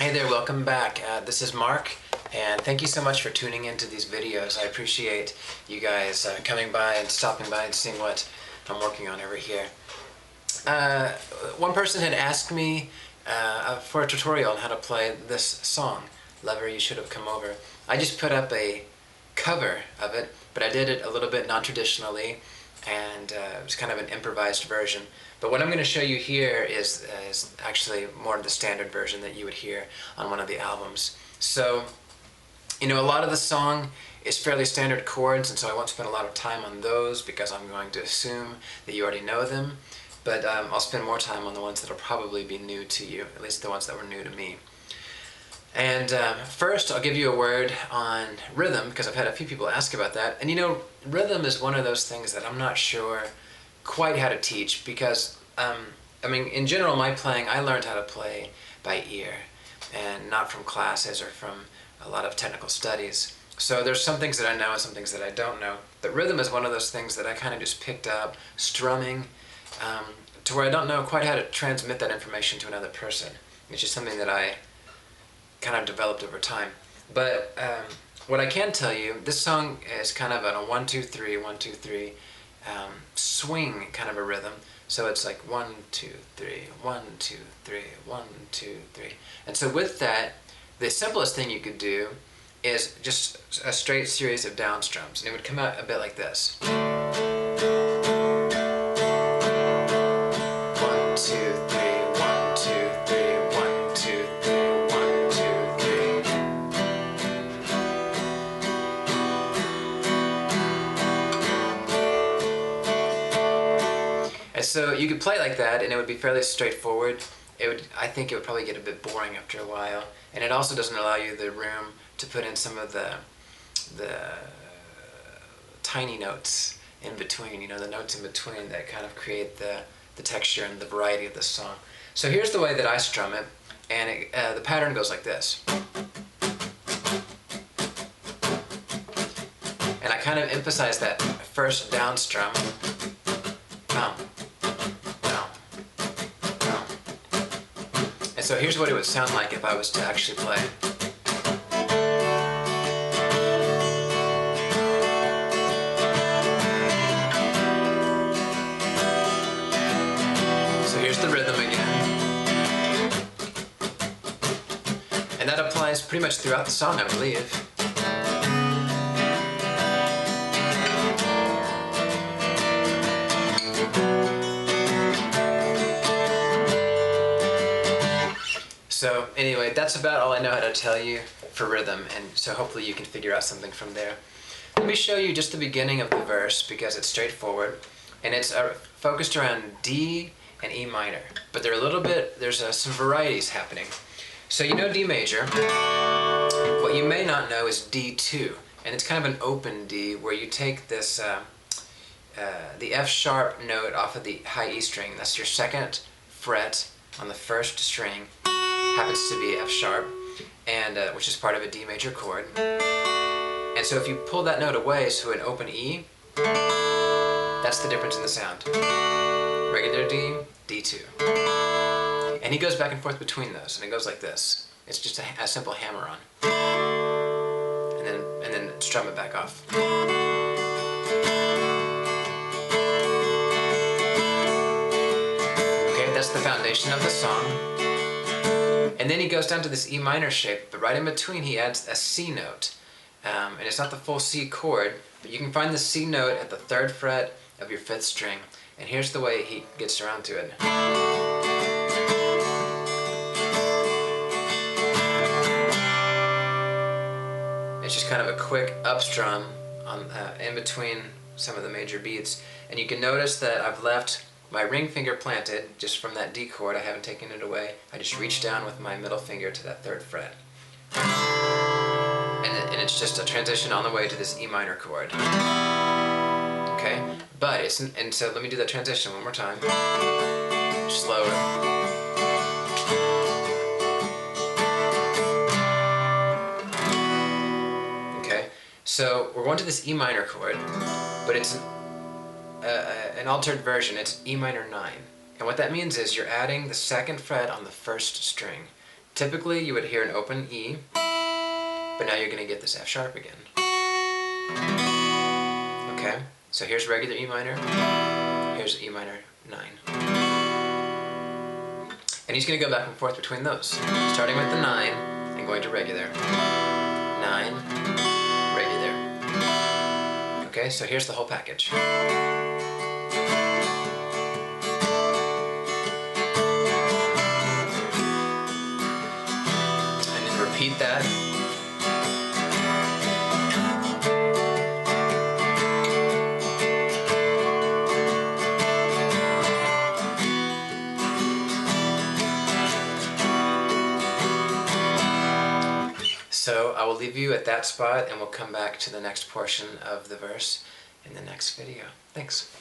Hey there, welcome back. This is Mark, and thank you so much for tuning into these videos. I appreciate you guys coming by and stopping by and seeing what I'm working on over here. One person had asked me for a tutorial on how to play this song, Lover You Should Have Come Over. I just put up a cover of it, but I did it a little bit non-traditionally, and it was kind of an improvised version. But what I'm going to show you here is actually more of the standard version that you would hear on one of the albums. So, you know, a lot of the song is fairly standard chords, and so I won't spend a lot of time on those because I'm going to assume that you already know them. But I'll spend more time on the ones that will probably be new to you, at least the ones that were new to me. And first, I'll give you a word on rhythm, because I've had a few people ask about that. And you know, rhythm is one of those things that I'm not sure quite how to teach, because, I mean, in general, my playing, I learned how to play by ear, and not from classes or from a lot of technical studies. So there's some things that I know and some things that I don't know. But rhythm is one of those things that I kind of just picked up, strumming, to where I don't know quite how to transmit that information to another person. It's just something that I kind of developed over time. But what I can tell you, this song is kind of on a 1, 2, 3, 1, 2, 3 swing kind of a rhythm. So it's like 1, 2, 3, 1, 2, 3, 1, 2, 3. And so with that, the simplest thing you could do is just a straight series of down strums, and it would come out a bit like this. 1, 2, 3, 1, 2, 3, 1, 2, 3, 1, 2, 3. And so you could play like that, and it would be fairly straightforward. I think it would probably get a bit boring after a while, and it also doesn't allow you the room to put in some of the tiny notes in between, you know, the notes in between that kind of create the texture and the variety of the song. So here's the way that I strum it, and the pattern goes like this. And I kind of emphasize that first down strum. Down, down, down. And so here's what it would sound like if I was to actually play. The rhythm again. And that applies pretty much throughout the song, I believe. So anyway, that's about all I know how to tell you for rhythm, and so hopefully you can figure out something from there. Let me show you just the beginning of the verse, because it's straightforward, and it's focused around D and E minor, but there's some varieties happening. So you know D major. What you may not know is D2, and it's kind of an open D where you take this the F sharp note off of the high E string. That's your second fret on the first string, happens to be F sharp, and which is part of a D major chord. And so if you pull that note away to an open E, that's the difference in the sound. Regular D, D2. And he goes back and forth between those, and it goes like this. It's just a simple hammer-on. And then strum it back off. Okay, that's the foundation of the song. And then he goes down to this E minor shape, but right in between he adds a C note. And it's not the full C chord, but you can find the C note at the 3rd fret of your 5th string. And here's the way he gets around to it. It's just kind of a quick up strum on, in between some of the major beats. And you can notice that I've left my ring finger planted just from that D chord. I haven't taken it away. I just reach down with my middle finger to that 3rd fret. And it's just a transition on the way to this E minor chord. Okay, but and so let me do that transition one more time. Slower. Okay, so we're going to this E minor chord, but it's an altered version. It's E minor 9. And what that means is you're adding the 2nd fret on the 1st string. Typically you would hear an open E, but now you're going to get this F sharp again. Okay, so here's regular E minor, here's E minor 9. And he's going to go back and forth between those, starting with the 9 and going to regular. 9, regular. Okay, so here's the whole package. And then repeat that. So I will leave you at that spot and we'll come back to the next portion of the verse in the next video. Thanks.